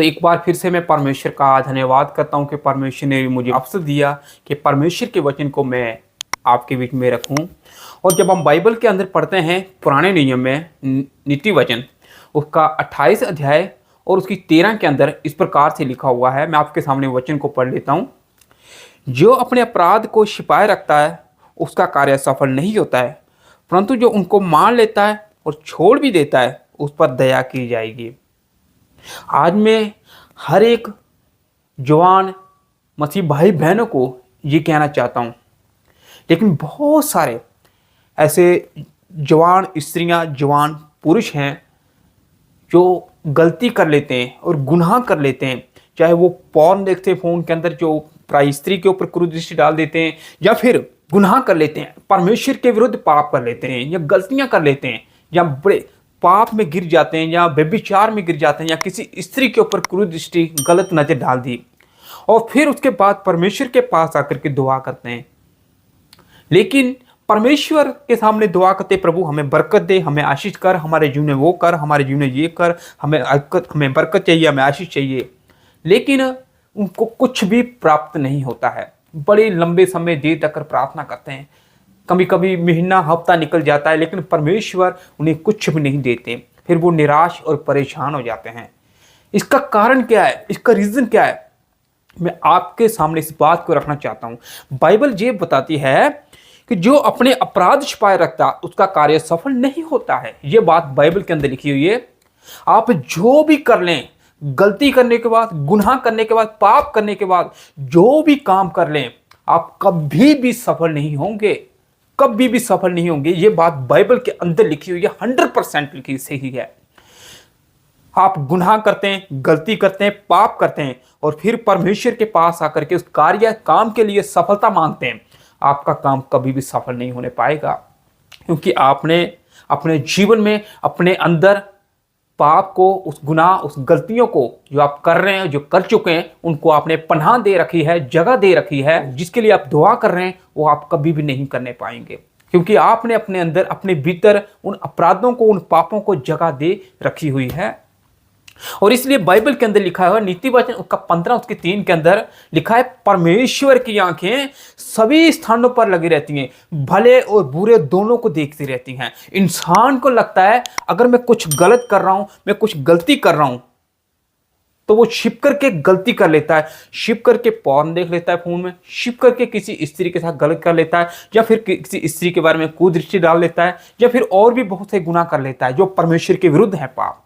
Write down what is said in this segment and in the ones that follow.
तो एक बार फिर से मैं परमेश्वर का धन्यवाद करता हूँ कि परमेश्वर ने मुझे अवसर दिया कि परमेश्वर के वचन को मैं आपके बीच में रखूँ। और जब हम बाइबल के अंदर पढ़ते हैं पुराने नियम में नीति वचन उसका 28 अध्याय और उसकी 13 के अंदर इस प्रकार से लिखा हुआ है। मैं आपके सामने वचन को पढ़ लेता हूँ। जो अपने अपराध को छिपाए रखता है उसका कार्य सफल नहीं होता है, परंतु जो उनको मान लेता है और छोड़ भी देता है उस पर दया की जाएगी। आज मैं हर एक जवान मसीह भाई बहनों को ये कहना चाहता हूँ, लेकिन बहुत सारे ऐसे जवान स्त्रियां जवान पुरुष हैं जो गलती कर लेते हैं और गुनाह कर लेते हैं। चाहे वो पॉर्न देखते हैं फ़ोन के अंदर, जो प्राय स्त्री के ऊपर क्रूरदृष्टि डाल देते हैं, या फिर गुनाह कर लेते हैं, परमेश्वर के विरुद्ध पाप कर लेते हैं, या गलतियां कर लेते हैं, या बड़े पाप में गिर जाते हैं, या व्यभिचार में गिर जाते हैं, या किसी स्त्री के ऊपर क्रूरदृष्टि गलत नजर डाल दी, और फिर उसके बाद परमेश्वर के पास आकर के दुआ करते हैं। लेकिन परमेश्वर के सामने दुआ करते, प्रभु हमें बरकत दे, हमें आशीष कर, हमारे जीवन में वो कर, हमारे जीवन में ये कर, हमें बरकत चाहिए, हमें आशीष चाहिए। लेकिन उनको कुछ भी प्राप्त नहीं होता है। बड़े लंबे समय देर तक प्रार्थना करते हैं, कभी कभी महीना हफ्ता निकल जाता है, लेकिन परमेश्वर उन्हें कुछ भी नहीं देते। फिर वो निराश और परेशान हो जाते हैं। इसका कारण क्या है? इसका रीज़न क्या है? मैं आपके सामने इस बात को रखना चाहता हूँ। बाइबल ये बताती है कि जो अपने अपराध छिपाए रखता उसका कार्य सफल नहीं होता है। ये बात बाइबल के अंदर लिखी हुई है। आप जो भी कर लें, गलती करने के बाद, गुनाह करने के बाद, पाप करने के बाद जो भी काम कर लें, आप कभी भी सफल नहीं होंगे, कभी भी सफल नहीं होंगे। ये बात बाइबल के अंदर लिखी हुई है, 100% लिखी सही है। आप गुनाह करते हैं, गलती करते हैं, पाप करते हैं, और फिर परमेश्वर के पास आकर के उस काम के लिए सफलता मांगते हैं, आपका काम कभी भी सफल नहीं होने पाएगा। क्योंकि आपने अपने जीवन में अपने अंदर पाप को, उस गुनाह, उस गलतियों को जो आप कर रहे हैं, जो कर चुके हैं, उनको आपने पनाह दे रखी है, जगह दे रखी है। जिसके लिए आप दुआ कर रहे हैं वो आप कभी भी नहीं करने पाएंगे, क्योंकि आपने अपने अंदर, अपने भीतर उन अपराधों को, उन पापों को जगह दे रखी हुई है। और इसलिए बाइबल के अंदर लिखा है, नीति वचन उसका 15 उसके 3 के अंदर लिखा है, परमेश्वर की आंखें सभी स्थानों पर लगी रहती हैं, भले और बुरे दोनों को देखती रहती हैं। इंसान को लगता है अगर मैं कुछ गलत कर रहा हूं, मैं कुछ गलती कर रहा हूं, तो वो छिप करके गलती कर लेता है, छिप करके पॉर्न देख लेता है फोन में, छिप करके किसी स्त्री के साथ गलत कर लेता है, या फिर किसी स्त्री के बारे में कुदृष्टि डाल लेता है, या फिर और भी बहुत से गुनाह कर लेता है जो परमेश्वर के विरुद्ध है, पाप।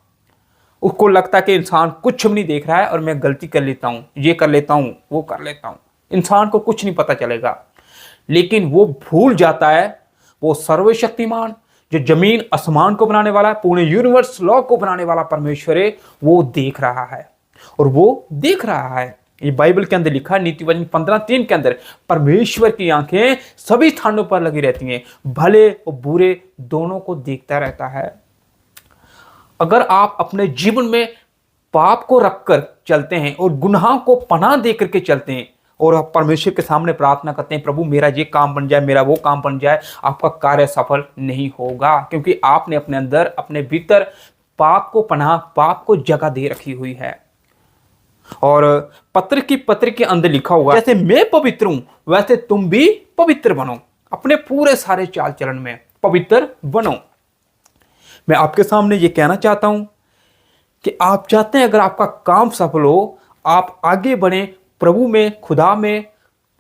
उसको लगता है कि इंसान कुछ भी नहीं देख रहा है और मैं गलती कर लेता हूं, ये कर लेता हूं, वो कर लेता हूं, इंसान को कुछ नहीं पता चलेगा। लेकिन वो भूल जाता है वो सर्वशक्तिमान, जो जमीन आसमान को बनाने वाला है, पूरे यूनिवर्स लॉ को बनाने वाला परमेश्वर है, वो देख रहा है, और वो देख रहा है। ये बाइबल के अंदर लिखा है, नीति वचन 15:3 के अंदर, परमेश्वर की आंखें सभी स्थानों पर लगी रहती हैं, भले और बुरे दोनों को देखता रहता है। अगर आप अपने जीवन में पाप को रखकर चलते हैं और गुनाह को पनाह दे करके चलते हैं, और आप परमेश्वर के सामने प्रार्थना करते हैं, प्रभु मेरा ये काम बन जाए, मेरा वो काम बन जाए, आपका कार्य सफल नहीं होगा, क्योंकि आपने अपने अंदर, अपने भीतर पाप को पनाह, पाप को जगह दे रखी हुई है। और पत्र के अंदर लिखा हुआ, जैसे मैं पवित्र हूं वैसे तुम भी पवित्र बनो, अपने पूरे सारे चाल चलन में पवित्र बनो। मैं आपके सामने ये कहना चाहता हूं कि आप चाहते हैं अगर आपका काम सफल हो, आप आगे बढ़ें, प्रभु में, खुदा में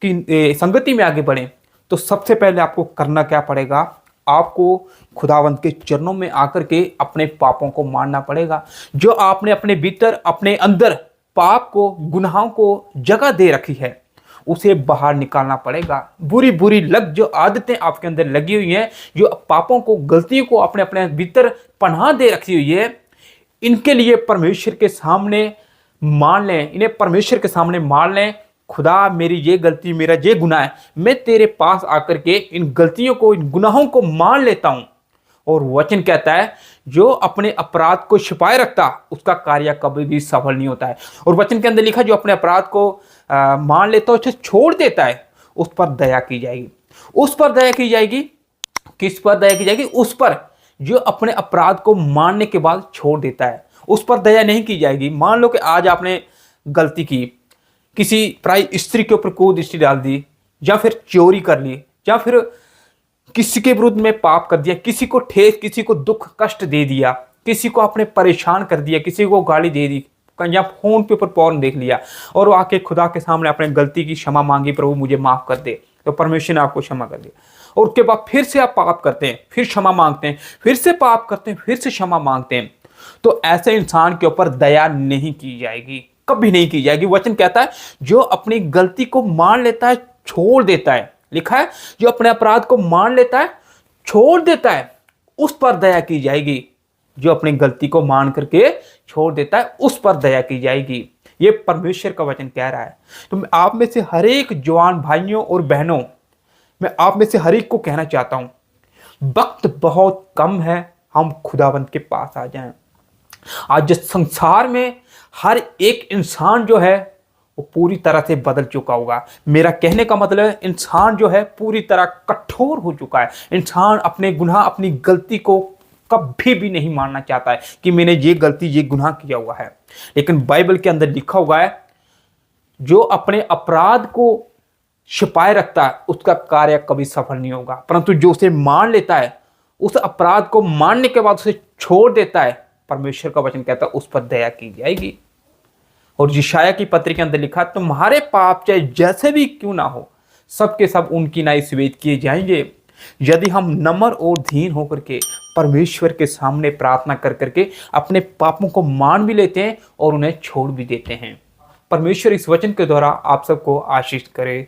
की संगति में आगे बढ़ें, तो सबसे पहले आपको करना क्या पड़ेगा? आपको खुदावंत के चरणों में आकर के अपने पापों को मानना पड़ेगा। जो आपने अपने भीतर, अपने अंदर पाप को, गुनाहों को जगह दे रखी है, उसे बाहर निकालना पड़ेगा। बुरी बुरी लग, जो आदतें आपके अंदर लगी हुई हैं, जो पापों को, गलतियों को अपने अपने भीतर पनाह दे रखी हुई है, इनके लिए परमेश्वर के सामने मान लें, इन्हें परमेश्वर के सामने मान लें। खुदा मेरी ये गलती, मेरा ये गुनाह है, मैं तेरे पास आकर के इन गलतियों को, इन गुनाहों को मान लेता हूं। और वचन कहता है जो अपने अपराध को छिपाए रखता उसका कार्य कभी भी सफल नहीं होता है। और वचन के अंदर लिखा, जो अपने अपराध को मान लेता है, उसे छोड़ देता है, उस पर दया की जाएगी। उस पर दया की जाएगी। किस पर दया की जाएगी? उस पर जो अपने अपराध को मानने के बाद छोड़ देता है, उस पर दया नहीं की जाएगी। मान लो कि आज आपने गलती की, किसी पराई स्त्री के ऊपर कुदृष्टि डाल दी, या फिर चोरी कर ली, या फिर किसी के विरुद्ध में पाप कर दिया, किसी को ठेस, किसी को दुख कष्ट दे दिया, किसी को आपने परेशान कर दिया, किसी को गाली दे दी, या फोन पे ऊपर पॉर्न देख लिया और आके खुदा के सामने अपने गलती की क्षमा मांगी, प्रभु मुझे माफ कर दे, तो परमेश्वर ने आपको क्षमा कर दिया। और उसके बाद फिर से आप पाप करते हैं, फिर क्षमा मांगते हैं, फिर से पाप करते हैं, फिर से क्षमा मांगते हैं, तो ऐसे इंसान के ऊपर दया नहीं की जाएगी, कभी नहीं की जाएगी। वचन कहता है जो अपनी गलती को मान लेता है, छोड़ देता है, लिखा है जो अपने अपराध को मान लेता है, छोड़ देता है, उस पर दया की जाएगी। जो अपनी गलती को मान करके छोड़ देता है, उस पर दया की जाएगी। ये परमेश्वर का वचन कह रहा है। तो मैं आप में से हर एक जवान भाइयों और बहनों, मैं आप में से हर एक को कहना चाहता हूं, वक्त बहुत कम है हम खुदावंत के पास आ जाएं। आज जिस संसार में हर एक इंसान जो है वो पूरी तरह से बदल चुका होगा। मेरा कहने का मतलब है इंसान जो है पूरी तरह कठोर हो चुका है। इंसान अपने गुनाह, अपनी गलती को कभी भी नहीं मानना चाहता है कि मैंने ये गलती, ये गुनाह किया हुआ है। लेकिन बाइबल के अंदर लिखा हुआ है जो अपने अपराध को छिपाए रखता है उसका कार्य कभी सफल नहीं होगा, परंतु जो उसे मान लेता है, उस अपराध को मानने के बाद उसे छोड़ देता है, परमेश्वर का वचन कहता है उस पर दया की जाएगी। और यशायाह की पत्री के अंदर लिखा तुम्हारे पाप चाहे जैसे भी क्यों ना हो, सबके सब उनकी नाई स्वेद किए जाएंगे यदि हम नम्र और दीन होकर के परमेश्वर के सामने प्रार्थना कर करके अपने पापों को मान भी लेते हैं और उन्हें छोड़ भी देते हैं। परमेश्वर इस वचन के द्वारा आप सबको आशीष करे।